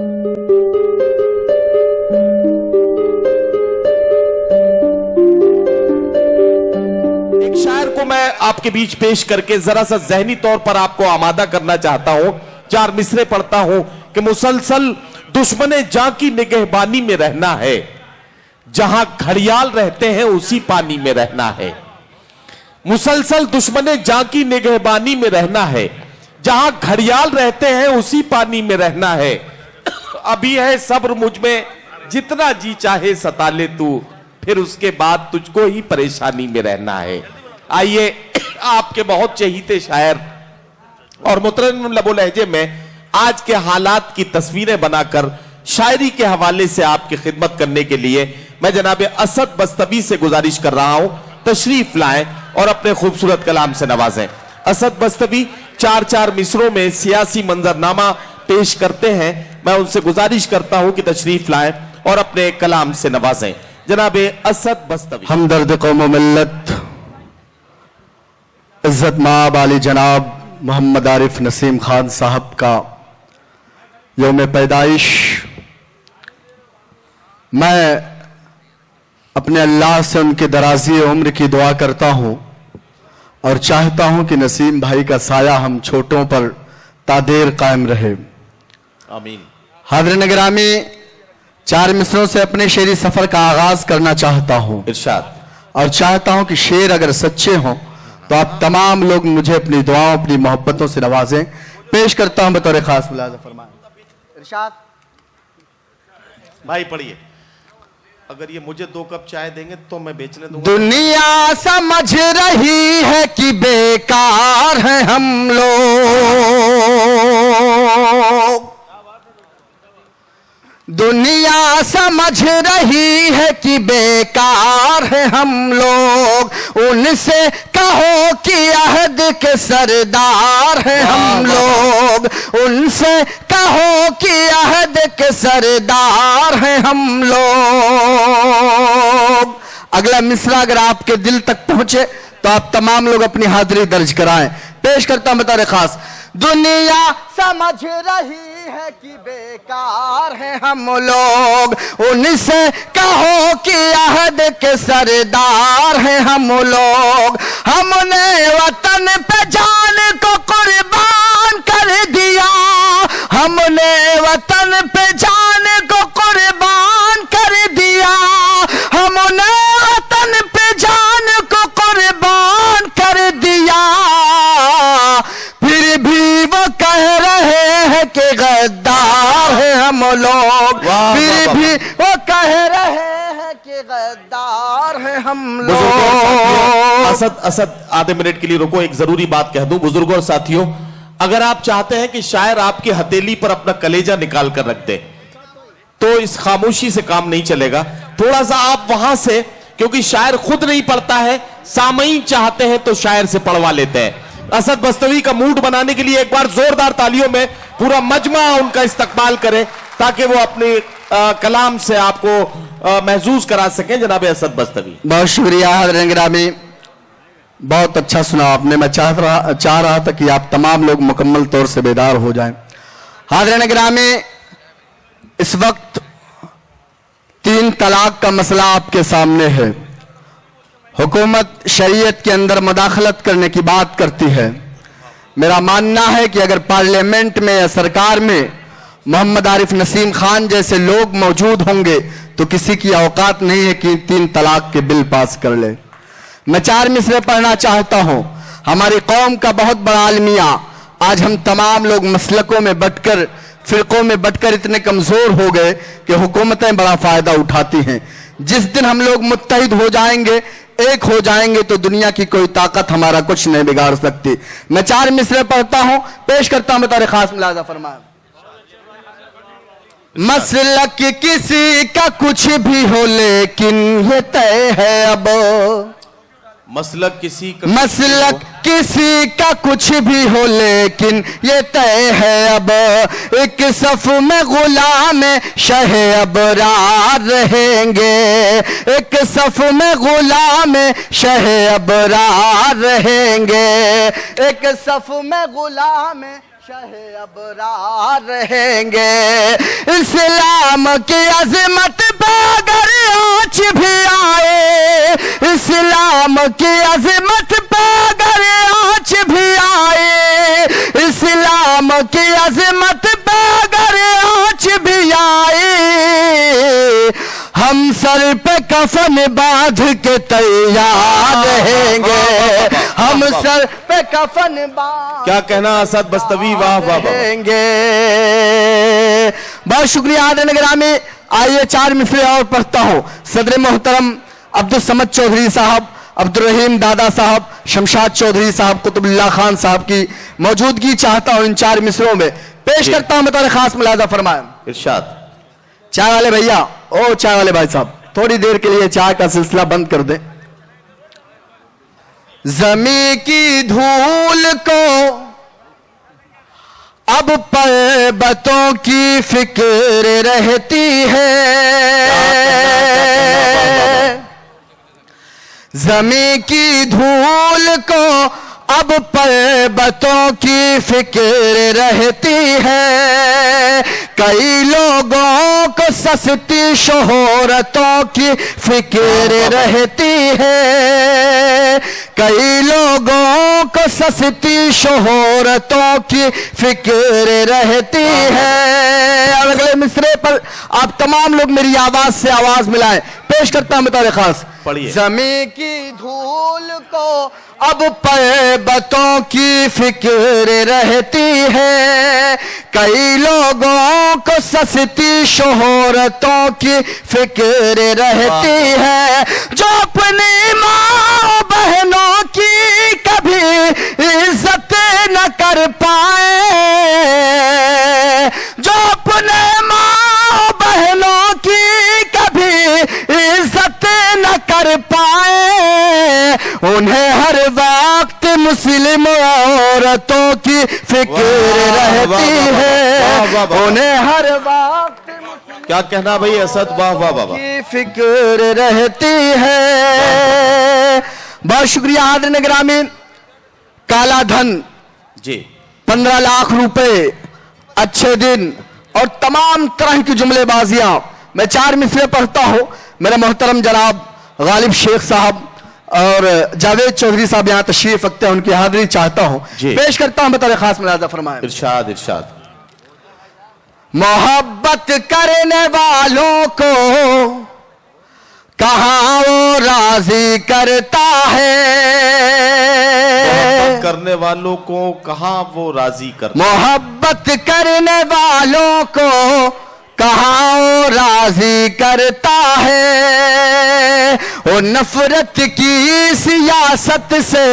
एक शायर को मैं आपके बीच पेश करके जरा सा जहनी तौर पर आपको आमादा करना चाहता हूं। 4 मिसरे पढ़ता हूं कि मुसलसल दुश्मने जां की निगहबानी में रहना है, जहां घड़ियाल रहते हैं उसी पानी में रहना है। मुसलसल दुश्मने जां की निगहबानी में रहना है, जहां घड़ियाल रहते हैं उसी पानी में रहना है। अभी है सब्र मुझ में, जितना जी चाहे सता ले तू, फिर उसके बाद तुझको ही परेशानी में रहना है। आइए आपके बहुत चहीते शायर और मुतरन्निम लबो लहजे में आज के हालात की तस्वीरें बनाकर शायरी के हवाले से आपकी खिदमत करने के लिए मैं जनाब असद बस्तवी से गुजारिश कर रहा हूं, तशरीफ लाएं और अपने खूबसूरत कलाम से नवाजें। असद बस्तवी 4 मिसरों में सियासी मंजरनामा पेश करते हैं। मैं उनसे गुजारिश करता हूं कि तशरीफ लाएं और अपने कलाम से नवाजें। जनाब असद बस्तवी। हमदर्द कौम मिल्लत इज्जत माब आली जनाब मोहम्मद आरिफ नसीम खान साहब का यौम पैदाइश, मैं अपने अल्लाह से उनके दराजी उम्र की दुआ करता हूं और चाहता हूं कि नसीम भाई का साया हम छोटों पर तादेर कायम रहे। आमीन। हाज़िरीन गिरामी, 4 मिसरों से अपने शेरी सफर का आगाज करना चाहता हूं। इरशाद। और चाहता हूं कि शेर अगर सच्चे हों तो आप तमाम लोग मुझे अपनी दुआओं, अपनी मोहब्बतों से नवाजें। पेश करता हूं बतौर खास मुलाज़ा फरमाएं। इरशाद। भाई पढ़िए। अगर ये मुझे 2 कप चाय देंगे तो मैं बेचने दूंगा। दुनिया समझ रही है कि बेकार है हम लोग, दुनिया समझ रही है कि बेकार है हम लोग। उनसे कहो कि अहद के सरदार है हम लोग, उनसे कहो कि अहद के सरदार है हम लोग। अगला मिसरा अगर आपके दिल तक पहुंचे तो आप तमाम लोग अपनी हाजिरी दर्ज कराएं। पेश करता हूं बतौर खास। दुनिया समझ रही है कि बेकार है हम लोग, उनसे कहो कि अहद के सरदार हैं हम लोग। हमने वतन पे जान को कुर्बान कर दिया, हमने वतन पे जान को कुर्बान कर दिया, हमने वतन पे जान को कुर्बान कर दिया। फिर भी वो कह रहे हैं कि गद्दार है हम लोग, फिर भी वो कह रहे हैं कि गद्दार है हम लोग। असद आधे मिनट के लिए रुको, एक जरूरी बात कह दूं बुजुर्गों और साथियों। अगर आप चाहते हैं कि शायर आपकी हथेली पर अपना कलेजा निकाल कर रख दे तो इस खामोशी से काम नहीं चलेगा। थोड़ा सा आप वहां से, क्योंकि शायर खुद नहीं पढ़ता है, सामईन चाहते हैं तो शायर से पढ़वा लेते हैं। असद बस्तवी का मूड बनाने के लिए एक बार जोरदार तालियों में पूरा मजमा उनका इस्तकबाल करे ताकि वो अपने कलाम से आपको महसूस करा सकें। जनाब असद बस्तवी। बहुत शुक्रिया हाज़िरीन गिरामी, बहुत अच्छा सुना आपने। मैं चाह रहा था कि आप तमाम लोग मुकम्मल तौर से बेदार हो जाएं। हाज़िरीन गिरामी, इस वक्त 3 तलाक का मसला आपके सामने है। हुकूमत शरीयत के अंदर मुदाखलत करने की बात करती है। मेरा मानना है कि अगर पार्लियामेंट में या सरकार में मोहम्मद आरिफ नसीम खान जैसे लोग मौजूद होंगे तो किसी की औकात नहीं है कि 3 तलाक के बिल पास कर ले। मैं 4 मिसरे पढ़ना चाहता हूं। हमारी कौम का बहुत बड़ा अलमिया, आज हम तमाम लोग मसलकों में बटकर, फिरकों में बटकर इतने कमजोर हो गए कि हुकूमतें बड़ा फायदा उठाती हैं। जिस दिन हम लोग मुत्तहिद हो जाएंगे, एक हो जाएंगे, तो दुनिया की कोई ताकत हमारा कुछ नहीं बिगाड़ सकती। मैं 4 मिसरे पढ़ता हूं, पेश करता हूं बतौर खास मुलाज़ा फरमाएं। मसलक किसी का कुछ भी हो लेकिन ये तय है अब, मसलक किसी का कुछ भी हो लेकिन ये तय है अब। एक सफ में गुलाम शह अबरार रहेंगे, एक सफ में गुलाम शह अबरार रहेंगे, एक सफ में गुलाम शहे अबरार रहेंगे। इस्लाम की अजमत पे अगर आँच भी आए, इस्लाम की अजमत पे अगर आँच भी आए, इस्लाम की अजमत पे अगर आँच भी आए, हम सर पे कफन बांध के तैयार रहेंगे। हम सर पे कफन बांध क्या कहना असद बस्तवी, वाह वाह वाह। रहेंगे। बहुत शुक्रिया आदरणीय ग्रामी। आइए 4 मिसरे और पढ़ता हूं। सदर मोहतरम अब्दुल समद चौधरी साहब, अब्दुल रहीम दादा साहब, शमशाद चौधरी साहब, कुतुबुल्लाह खान साहब की मौजूदगी चाहता हूं इन 4 मिसरों में। पेश करता हूं बतौर खास मुलाजा फरमाएं। इरशाद। चाय वाले भैया, ओ चाय वाले भाई साहब, थोड़ी देर के लिए चाय का सिलसिला बंद कर दे। जमी की धूल को अब पर्वतों की फिक्र रहती है। जमी की धूल को अब पर्वतों की फिक्र रहती है। कई लोगों को सस्ती शोहरतों की फिक्र रहती है। कई लोगों को सस्ती शोहरतों की फिक्र रहती है। और अगले मिसरे पर आप तमाम लोग मेरी आवाज से आवाज मिलाएं। पेश करता हूं बतौर खास। जमी की धूल को अब पर्वतों की फिक्र रहती है। कई लोगों को सस्ती शोहरतों की फिक्र रहती है। जो अपनी माँ बहनों की कभी इज्जत न कर पाए, जो अपने माँ बहनों की कभी इज्जत न कर पाए, उन्हें हर वक्त मुस्लिम औरतों की फिक्र रहती है। उन्हें हर वक्त क्या कहना भाई असद, वाह वाह वाह की फिक्र रहती है। बहुत शुक्रिया आदरणीय ग्रामीण। काला धन जी, 15 लाख रुपए, अच्छे दिन और तमाम तरह की जुमलेबाजियां। मैं 4 मिसरे पढ़ता हूं। मेरे मोहतरम जनाब गालिब शेख साहब और जावेद चौधरी साहब यहां तशरीफ रखते हैं, उनकी हाजिरी चाहता हूं। पेश करता हूं बतौर खास मुलाजा फरमाएं। इरशाद इरशाद। मोहब्बत करने वालों को कहां वो राजी करता है। मोहब्बत करने वालों को कहां वो राजी करता है। मोहब्बत करने वालों को कहां वो राजी करता है। वो नफरत की सियासत से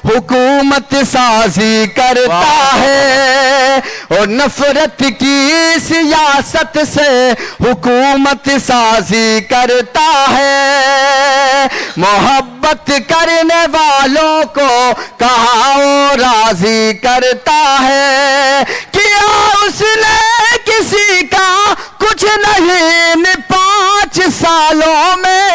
हुकूमत साजी करता है। और नफरत की सियासत से हुकूमत साजी करता है। मोहब्बत करने वालों को कहां वो राजी करता है। किया उसने किसी का कुछ नहीं इन 5 सालों में,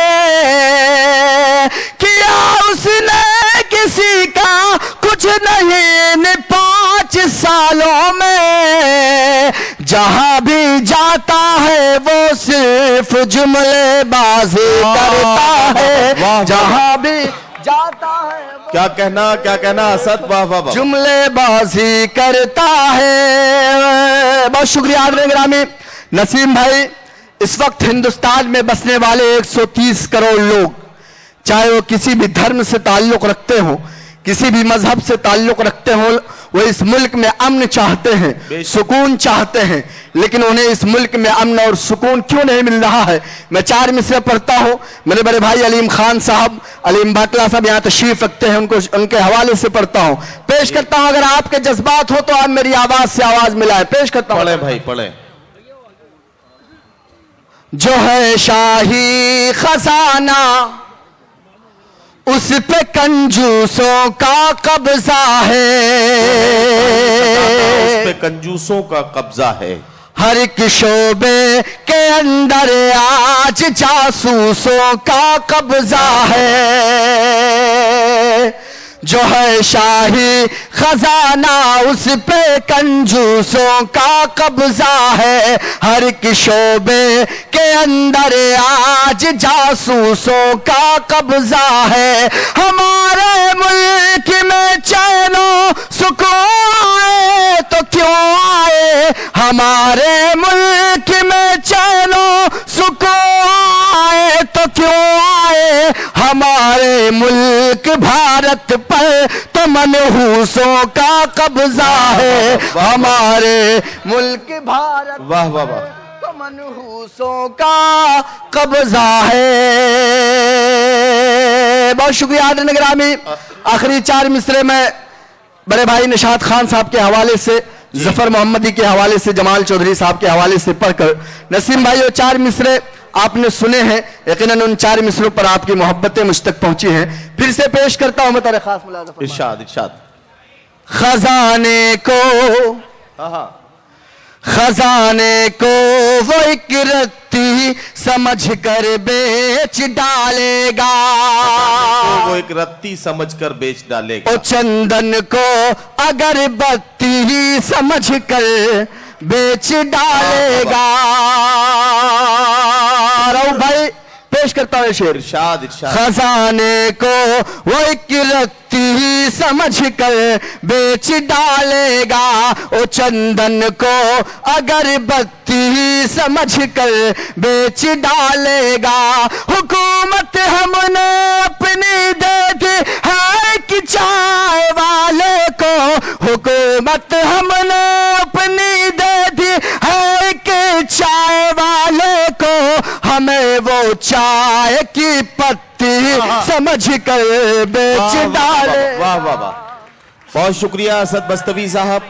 किया उसने किसी का कुछ नहीं इन 5 सालों में। जहां भी जाता है वो सिर्फ जुमलेबाजी करता है। जहां भी जाता है क्या कहना असद, वाह वाह वाह। जुमलेबाजी करता है। बहुत शुक्रिया आदरणीय ग्रामी। नसीम भाई, इस वक्त हिंदुस्तान में बसने वाले 130 करोड़ लोग, चाहे वो किसी भी धर्म से ताल्लुक रखते हो, किसी भी मजहब से ताल्लुक रखते हो, वो इस मुल्क में अमन चाहते हैं, सुकून चाहते हैं। लेकिन उन्हें इस मुल्क में अमन और सुकून क्यों नहीं मिल रहा है? मैं 4 मिसरे पढ़ता हूं। मेरे बड़े भाई अलीम खान साहब, अलीम बाटला साहब यहाँ तशरीफ रखते हैं, उनके हवाले से पढ़ता हूं। पेश करता हूं। अगर आपके जज्बात हो तो आप मेरी आवाज से आवाज मिलाए। पेश करता हूं। पढ़े भाई पढ़े। जो है शाही खजाना उस पे कंजूसों का कब्जा है। उस पे कंजूसों का कब्जा है। हर एक शोबे के अंदर आज जासूसों का कब्जा है। जो है शाही खजाना उस पे कंजूसों का कब्जा है। हर एक शोबे के अंदर आज जासूसों का कब्जा है। हमारे मुल्क में चैनो सुकून आए तो क्यों आए, हमारे मुल्क में चैनो सुकून आए तो क्यों आए। हमारे मुल्क भारत पर तो मनहूसों का कब्जा है। हमारे मुल्क भारत वाह वाह वाह। तो मनहूसों का कब्जा है। बहुत शुक्रिया आदरणीय ग्रामी। आखिरी 4 मिसरे में बड़े भाई निशात खान साहब के हवाले से, जफर मोहम्मदी के हवाले से, जमाल चौधरी साहब के हवाले से पढ़कर नसीम भाई वो 4 मिसरे आपने सुने हैं। यकीनन उन 4 मिसरों पर आपकी मोहब्बतें मुझ तक पहुंची हैं। फिर से पेश करता हूं मैं तेरे खास मुलाज़ा फरमाएं। इरशाद इरशाद। खजाने को, खजाने को वो एक रत्ती समझ कर बेच डालेगा, तो वो एक रत्ती समझकर बेच डालेगा। ओ चंदन को अगरबत्ती समझ कर बेच डालेगा। राउल भाई पेश करता हूं शेर। इरशाद इरशाद। खजाने को वो एक रत्ती समझ कर बेच डालेगा, ओ चंदन को अगरबत्ती समझ कर बेच डालेगा। हुकूमत हमने अपनी दे दी है कि चाय वाले को, हुकूमत हमने अपनी दे दी है कि चाय वाले को। हमें वो चाय की पत्ती समझ कर बेच डाले। वाह वाह वाह। बहुत शुक्रिया असद बस्तवी साहब।